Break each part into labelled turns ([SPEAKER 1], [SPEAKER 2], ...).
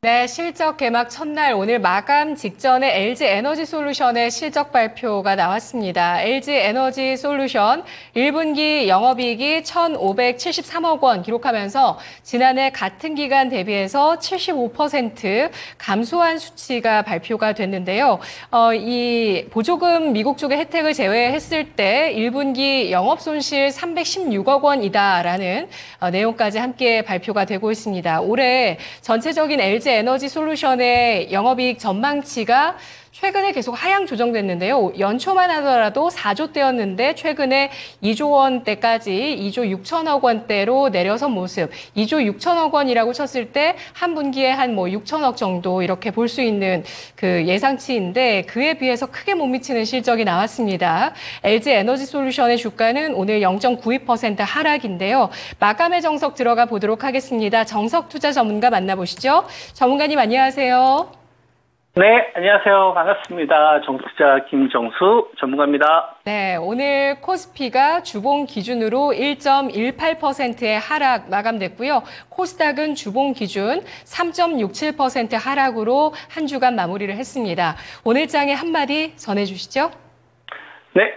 [SPEAKER 1] 네, 실적 개막 첫날 오늘 마감 직전에 LG에너지솔루션의 실적 발표가 나왔습니다. LG에너지솔루션 1분기 영업이익이 1,573억 원 기록하면서 지난해 같은 기간 대비해서 75% 감소한 수치가 발표가 됐는데요. 이 보조금 미국 쪽의 혜택을 제외했을 때 1분기 영업 손실 316억 원이다라는 내용까지 함께 발표가 되고 있습니다. 올해 전체적인 LG에너지솔루션의 영업이익 전망치가 최근에 계속 하향 조정됐는데요. 연초만 하더라도 4조 대였는데 최근에 2조 원대까지 2조 6천억 원대로 내려선 모습. 2조 6천억 원이라고 쳤을 때 한 분기에 한 6천억 정도 이렇게 볼 수 있는 그 예상치인데 그에 비해서 크게 못 미치는 실적이 나왔습니다. LG에너지솔루션의 주가는 오늘 0.92% 하락인데요. 마감의 정석 들어가 보도록 하겠습니다. 정석 투자 전문가 만나보시죠. 전문가님 안녕하세요.
[SPEAKER 2] 네, 안녕하세요. 반갑습니다. 정투자 김정수 전문가입니다.
[SPEAKER 1] 네, 오늘 코스피가 주봉 기준으로 1.18%의 하락 마감됐고요. 코스닥은 주봉 기준 3.67% 하락으로 한 주간 마무리를 했습니다. 오늘 장에 한마디 전해주시죠.
[SPEAKER 2] 네,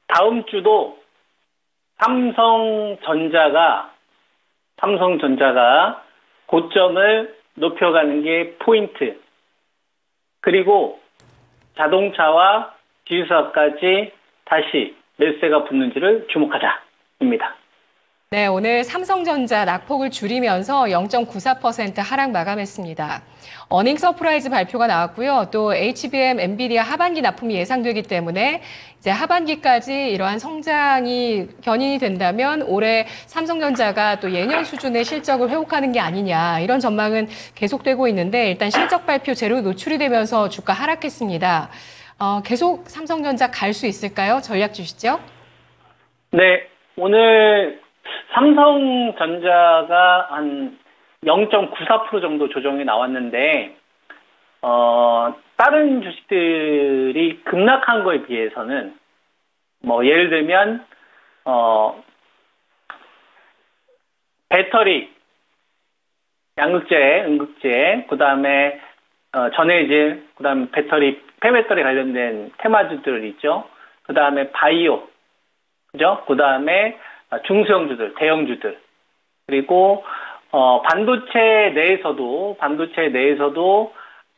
[SPEAKER 2] 다음 주도 삼성전자가 고점을 높여가는 게 포인트. 그리고 자동차와 지주사까지 다시 매수세가 붙는지를 주목하자입니다.
[SPEAKER 1] 네, 오늘 삼성전자 낙폭을 줄이면서 0.94% 하락 마감했습니다. 어닝 서프라이즈 발표가 나왔고요. 또 HBM, 엔비디아 하반기 납품이 예상되기 때문에 이제 하반기까지 이러한 성장이 견인이 된다면 올해 삼성전자가 또 예년 수준의 실적을 회복하는 게 아니냐 이런 전망은 계속되고 있는데 일단 실적 발표 제로 노출이 되면서 주가 하락했습니다. 계속 삼성전자 갈 수 있을까요? 전략 주시죠.
[SPEAKER 2] 네, 오늘 삼성전자가 한 0.94% 정도 조정이 나왔는데 다른 주식들이 급락한 거에 비해서는 예를 들면 배터리, 양극재, 음극재, 그다음에 전해질, 그다음에 배터리, 폐배터리 관련된 테마주들 있죠. 그다음에 바이오, 그죠? 그다음에 중소형주들, 대형주들, 그리고 반도체 내에서도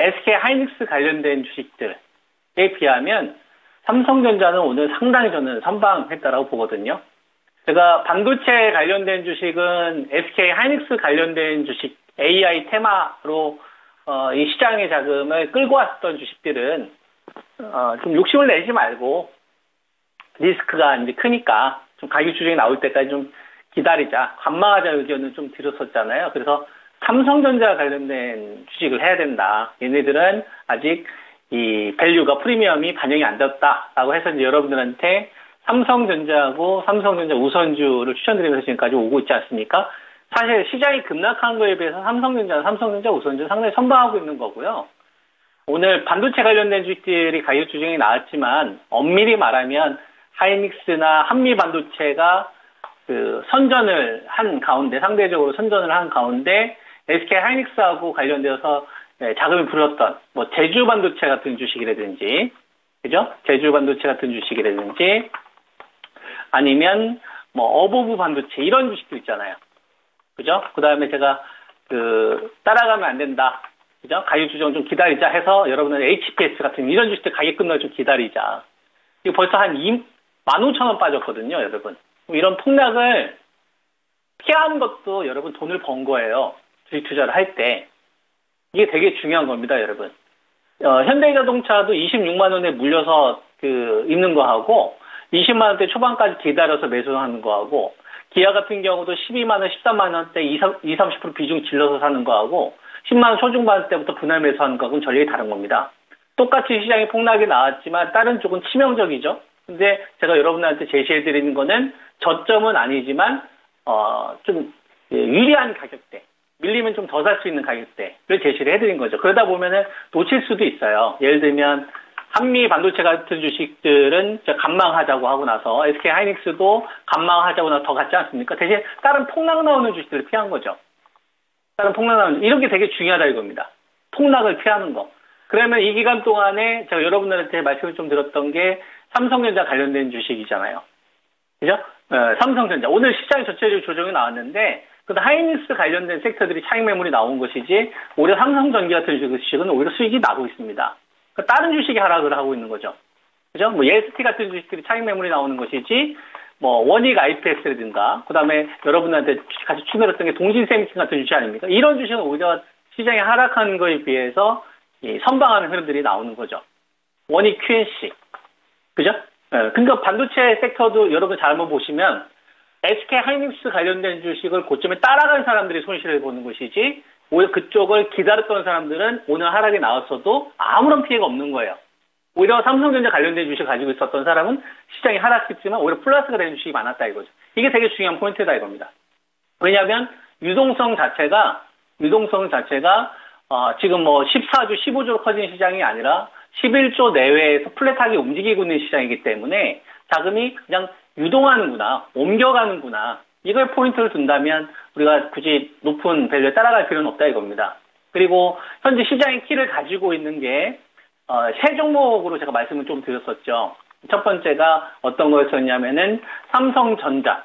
[SPEAKER 2] SK 하이닉스 관련된 주식들에 비하면 삼성전자는 오늘 상당히 저는 선방했다라고 보거든요. 제가 반도체 관련된 주식은 SK 하이닉스 관련된 주식 AI 테마로 이 시장의 자금을 끌고 왔던 주식들은 좀 욕심을 내지 말고 리스크가 이제 크니까 좀 가격 조정이 나올 때까지 좀 기다리자, 관망하자 의견을 좀 드렸었잖아요. 그래서 삼성전자 관련된 주식을 해야 된다. 얘네들은 아직 이 밸류가 프리미엄이 반영이 안 됐다라고 해서 이제 여러분들한테 삼성전자하고 삼성전자 우선주를 추천드리면서 지금까지 오고 있지 않습니까? 사실 시장이 급락한 거에 비해서 삼성전자 우선주 상당히 선방하고 있는 거고요. 오늘 반도체 관련된 주식들이 가격 조정이 나왔지만 엄밀히 말하면 하이닉스나 한미반도체가 선전을 한 가운데, 상대적으로 선전을 한 가운데 SK 하이닉스하고 관련되어서 자금이 불었던 제주반도체 같은 주식이라든지, 그죠? 제주반도체 같은 주식이라든지, 아니면 어보브 반도체 이런 주식도 있잖아요. 그죠? 그 다음에 제가 따라가면 안 된다. 그죠? 가격 조정 좀 기다리자 해서 여러분은 HPS 같은 이런 주식들 가격 끝나고 좀 기다리자. 이거 벌써 한 15,000원 빠졌거든요, 여러분. 이런 폭락을 피하는 것도 여러분 돈을 번 거예요. 주식 투자를 할 때. 이게 되게 중요한 겁니다, 여러분. 현대자동차도 26만 원에 물려서 있는 거하고 20만 원대 초반까지 기다려서 매수하는 거하고 기아 같은 경우도 12만 원, 13만 원대 20-30% 비중 질러서 사는 거하고 10만 원 초중반 때부터 분할 매수하는 거하고는 전력이 다른 겁니다. 똑같이 시장에 폭락이 나왔지만 다른 쪽은 치명적이죠. 근데 제가 여러분들한테 제시해드리는 거는 저점은 아니지만 좀 유리한 가격대, 밀리면 좀 더 살 수 있는 가격대를 제시를 해드린 거죠. 그러다 보면은 놓칠 수도 있어요. 예를 들면 한미 반도체 같은 주식들은 간망하자고 하고 나서 SK 하이닉스도 간망하자고 나서 더 갔지 않습니까? 대신 다른 폭락 나오는 주식들을 피한 거죠. 다른 폭락 나오는 이런 게 되게 중요하다 이겁니다. 폭락을 피하는 거. 그러면 이 기간 동안에 제가 여러분들한테 말씀을 좀 드렸던 게 삼성전자 관련된 주식이잖아요. 그죠? 삼성전자. 오늘 시장에 전체적으로 조정이 나왔는데, 근데 하이닉스 관련된 섹터들이 차익 매물이 나온 것이지, 오히려 삼성전기 같은 주식은 오히려 수익이 나고 있습니다. 그러니까 다른 주식이 하락을 하고 있는 거죠. 그죠? 뭐, 예스티 같은 주식들이 차익 매물이 나오는 것이지, 뭐, 원익 IPS라든가, 그 다음에 여러분한테 같이 추천드렸던 게 동신세미팅 같은 주식 아닙니까? 이런 주식은 오히려 시장이 하락하는 거에 비해서 선방하는 흐름들이 나오는 거죠. 원익 QNC. 그죠? 그러니까 반도체 섹터도 여러분 잘 한번 보시면 SK 하이닉스 관련된 주식을 고점에 따라간 사람들이 손실을 보는 것이지 오히려 그쪽을 기다렸던 사람들은 오늘 하락이 나왔어도 아무런 피해가 없는 거예요. 오히려 삼성전자 관련된 주식 가지고 있었던 사람은 시장이 하락했지만 오히려 플러스가 되는 주식이 많았다 이거죠. 이게 되게 중요한 포인트다 이겁니다. 왜냐하면 유동성 자체가 지금 뭐 14조, 15조로 커진 시장이 아니라 11조 내외에서 플랫하게 움직이고 있는 시장이기 때문에 자금이 그냥 유동하는구나, 옮겨가는구나. 이걸 포인트를 둔다면 우리가 굳이 높은 밸류에 따라갈 필요는 없다 이겁니다. 그리고 현재 시장의 키를 가지고 있는 게 세 종목으로 제가 말씀을 좀 드렸었죠. 첫 번째가 어떤 거였었냐면은 삼성전자.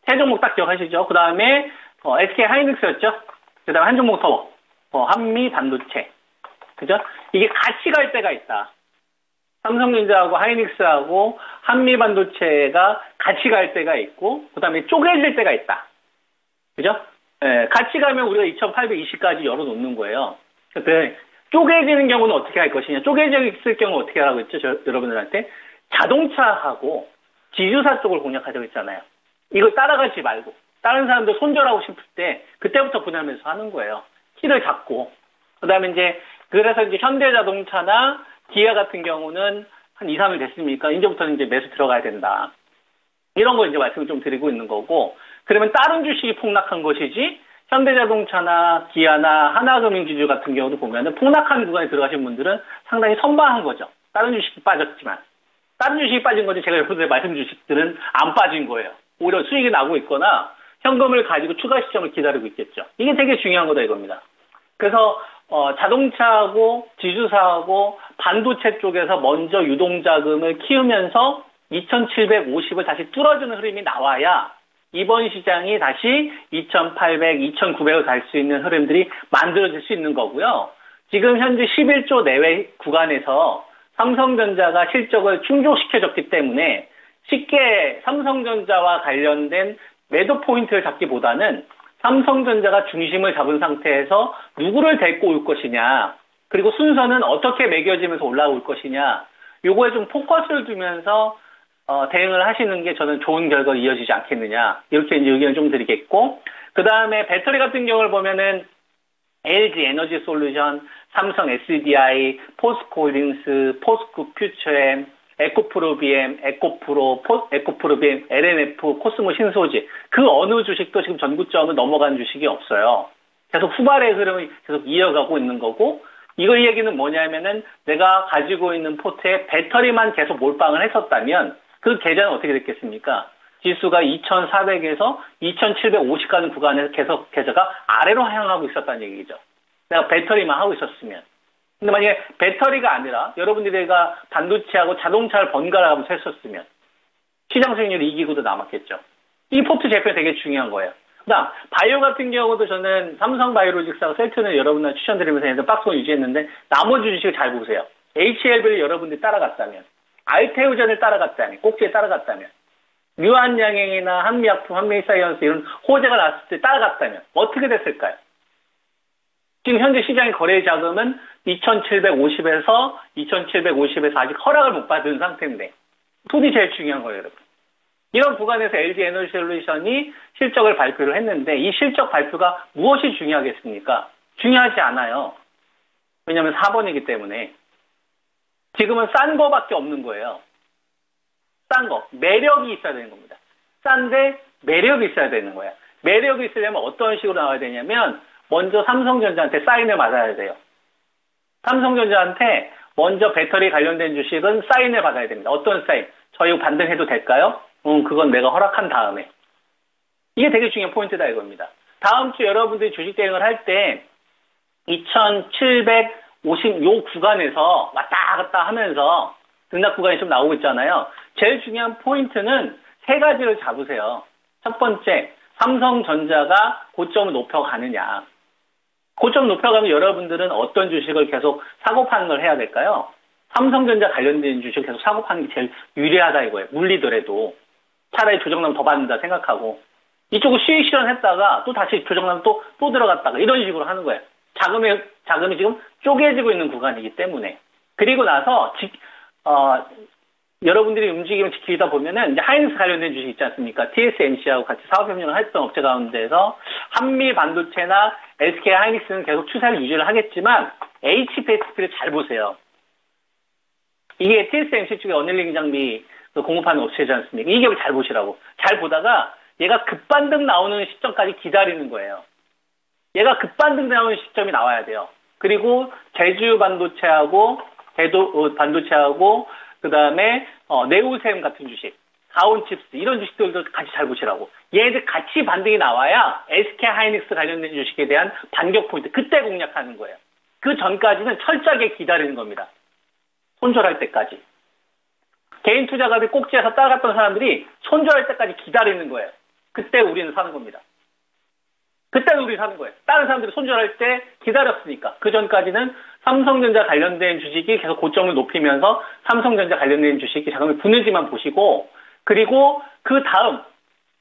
[SPEAKER 2] 세 종목 딱 기억하시죠? 그 다음에 SK 하이닉스였죠? 그 다음에 한 종목 더. 한미 반도체. 그죠? 이게 같이 갈 때가 있다. 삼성전자하고 하이닉스하고 한미 반도체가 같이 갈 때가 있고, 그 다음에 쪼개질 때가 있다. 그죠? 같이 가면 우리가 2820까지 열어놓는 거예요. 근데 쪼개지는 경우는 어떻게 할 것이냐? 쪼개져 있을 경우 어떻게 하라고 했죠? 여러분들한테? 자동차하고 지주사 쪽을 공략하자고 했잖아요. 이걸 따라가지 말고, 다른 사람들 손절하고 싶을 때, 그때부터 분할하면서 하는 거예요. 키를 잡고. 그 다음에 그래서 현대자동차나 기아 같은 경우는 한 2, 3일 됐습니까? 이제부터는 매수 들어가야 된다. 이런 거 말씀을 좀 드리고 있는 거고, 그러면 다른 주식이 폭락한 것이지, 현대자동차나 기아나 하나금융지주 같은 경우도 보면은 폭락한 구간에 들어가신 분들은 상당히 선방한 거죠. 다른 주식이 빠졌지만. 다른 주식이 빠진 거지 제가 여러분들 말씀 주식들은 안 빠진 거예요. 오히려 수익이 나고 있거나 현금을 가지고 추가 시점을 기다리고 있겠죠. 이게 되게 중요한 거다 이겁니다. 그래서 자동차하고 지주사하고 반도체 쪽에서 먼저 유동자금을 키우면서 2750을 다시 뚫어주는 흐름이 나와야 이번 시장이 다시 2800, 2900을 갈 수 있는 흐름들이 만들어질 수 있는 거고요. 지금 현재 11조 내외 구간에서 삼성전자가 실적을 충족시켜줬기 때문에 쉽게 삼성전자와 관련된 매도 포인트를 잡기보다는 삼성전자가 중심을 잡은 상태에서 누구를 데리고 올 것이냐, 그리고 순서는 어떻게 매겨지면서 올라올 것이냐, 요거에 좀 포커스를 두면서 대응을 하시는 게 저는 좋은 결과로 이어지지 않겠느냐, 이렇게 의견을 좀 드리겠고, 그 다음에 배터리 같은 경우를 보면은 LG 에너지 솔루션, 삼성 SDI, 포스코홀딩스, 포스코 퓨처엠, 에코프로 BM, 에코프로 BM, LNF, 코스모 신소지, 그 어느 주식도 지금 전구점을 넘어간 주식이 없어요. 계속 후발의 흐름을 계속 이어가고 있는 거고, 이거 얘기는 뭐냐면은 내가 가지고 있는 포트에 배터리만 계속 몰빵을 했었다면 그 계좌는 어떻게 됐겠습니까? 지수가 2400에서 2750 가는 구간에서 계속 계좌가 아래로 향하고 있었다는 얘기죠. 내가 배터리만 하고 있었으면. 근데 만약에 배터리가 아니라 여러분들이 반도체하고 자동차를 번갈아 가면서 했었으면 시장 수익률이 이기고도 남았겠죠. 이 포트 재편이 되게 중요한 거예요. 그다음 바이오 같은 경우도 저는 삼성 바이오로직스하고 셀트는 여러분들 추천드리면서 했는데 박스권 유지했는데 나머지 주식을 잘 보세요. HLB를 여러분들이 따라갔다면, 알테오젠을 따라갔다면, 꼭지에 따라갔다면, 유한양행이나 한미약품, 한미사이언스 이런 호재가 나왔을 때 따라갔다면 어떻게 됐을까요? 지금 현재 시장의 거래 자금은 2750에서 아직 허락을 못 받은 상태인데, 돈이 제일 중요한 거예요, 여러분. 이런 구간에서 LG 에너지 솔루션이 실적을 발표를 했는데, 이 실적 발표가 무엇이 중요하겠습니까? 중요하지 않아요. 왜냐하면 4번이기 때문에. 지금은 싼 거밖에 없는 거예요. 싼 거. 매력이 있어야 되는 겁니다. 싼데 매력이 있어야 되는 거야. 매력이 있으려면 어떤 식으로 나와야 되냐면, 먼저 삼성전자한테 사인을 받아야 돼요. 삼성전자한테 먼저 배터리 관련된 주식은 사인을 받아야 됩니다. 어떤 사인? 저 이거 반등해도 될까요? 그건 내가 허락한 다음에. 이게 되게 중요한 포인트다 이겁니다. 다음 주 여러분들이 주식 대응을 할 때 2,750 요 구간에서 왔다 갔다 하면서 등락 구간이 좀 나오고 있잖아요. 제일 중요한 포인트는 세 가지를 잡으세요. 첫 번째, 삼성전자가 고점을 높여가느냐. 고점 높여가면 여러분들은 어떤 주식을 계속 사고 파는 걸 해야 될까요? 삼성전자 관련된 주식을 계속 사고 파는 게 제일 유리하다 이거예요. 물리더라도. 차라리 조정나면 더 받는다 생각하고. 이쪽을 수익 실현했다가 또 다시 조정나면 또 들어갔다가 이런 식으로 하는 거예요. 자금이 지금 쪼개지고 있는 구간이기 때문에. 그리고 나서, 여러분들이 움직임을 지키다 보면은 이제 하이닉스 관련된 주식 있지 않습니까? TSMC하고 같이 사업협력을 했던 업체 가운데서 한미 반도체나 SK 하이닉스는 계속 추세를 유지를 하겠지만 HPSP를 잘 보세요. 이게 TSMC 쪽에 어닐링 장비 공급하는 업체지 않습니까? 이 기업을 잘 보시라고. 잘 보다가 얘가 급반등 나오는 시점까지 기다리는 거예요. 얘가 급반등 나오는 시점이 나와야 돼요. 그리고 제주 반도체하고 대도 반도체하고 그다음에 네오셈 같은 주식, 가온칩스 이런 주식들도 같이 잘 보시라고. 얘들 같이 반등이 나와야 SK 하이닉스 관련된 주식에 대한 반격 포인트 그때 공략하는 거예요. 그 전까지는 철저하게 기다리는 겁니다. 손절할 때까지. 개인 투자가들 꼭지에서 따라갔던 사람들이 손절할 때까지 기다리는 거예요. 그때 우리는 사는 겁니다. 그때는 우리 사는 거예요. 다른 사람들이 손절할 때 기다렸으니까. 그 전까지는 삼성전자 관련된 주식이 계속 고점을 높이면서 삼성전자 관련된 주식이 자금이 부는지만 보시고, 그리고 그 다음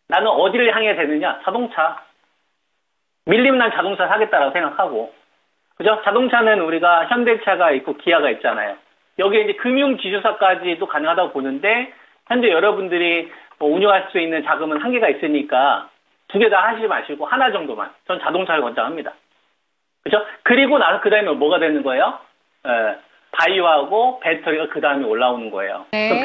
[SPEAKER 2] 나는 어디를 향해 되느냐? 자동차. 밀리면 난 자동차 사겠다라고 생각하고. 그죠? 자동차는 우리가 현대차가 있고 기아가 있잖아요. 여기에 이제 금융지주사까지도 가능하다고 보는데, 현재 여러분들이 운용할 수 있는 자금은 한계가 있으니까 두 개 다 하시지 마시고 하나 정도만. 전 자동차를 권장합니다. 그죠? 그리고 나서 그 다음에 뭐가 되는 거예요? 바이오하고 배터리가 그 다음에 올라오는 거예요.
[SPEAKER 1] 네.
[SPEAKER 2] 그럼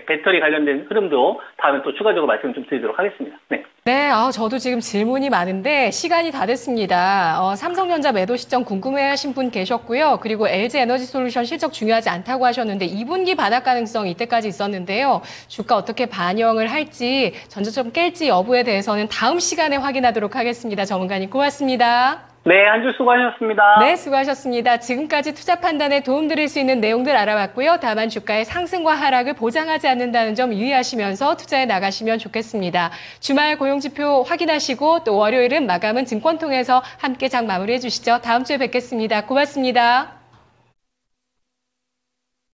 [SPEAKER 2] 배터리 관련된 흐름도 다음에 또 추가적으로 말씀 좀 드리도록 하겠습니다. 네.
[SPEAKER 1] 네, 저도 지금 질문이 많은데 시간이 다 됐습니다. 삼성전자 매도 시점 궁금해하신 분 계셨고요. 그리고 LG 에너지솔루션 실적 중요하지 않다고 하셨는데 2분기 바닥 가능성이 이때까지 있었는데요. 주가 어떻게 반영을 할지 전저점 깰지 여부에 대해서는 다음 시간에 확인하도록 하겠습니다. 전문가님 고맙습니다.
[SPEAKER 2] 네, 한 주 수고하셨습니다.
[SPEAKER 1] 네, 수고하셨습니다. 지금까지 투자 판단에 도움드릴 수 있는 내용들 알아봤고요. 다만 주가의 상승과 하락을 보장하지 않는다는 점 유의하시면서 투자에 나가시면 좋겠습니다. 주말 고용지표 확인하시고 또 월요일은 마감은 증권통해서 함께 장 마무리해 주시죠. 다음 주에 뵙겠습니다. 고맙습니다.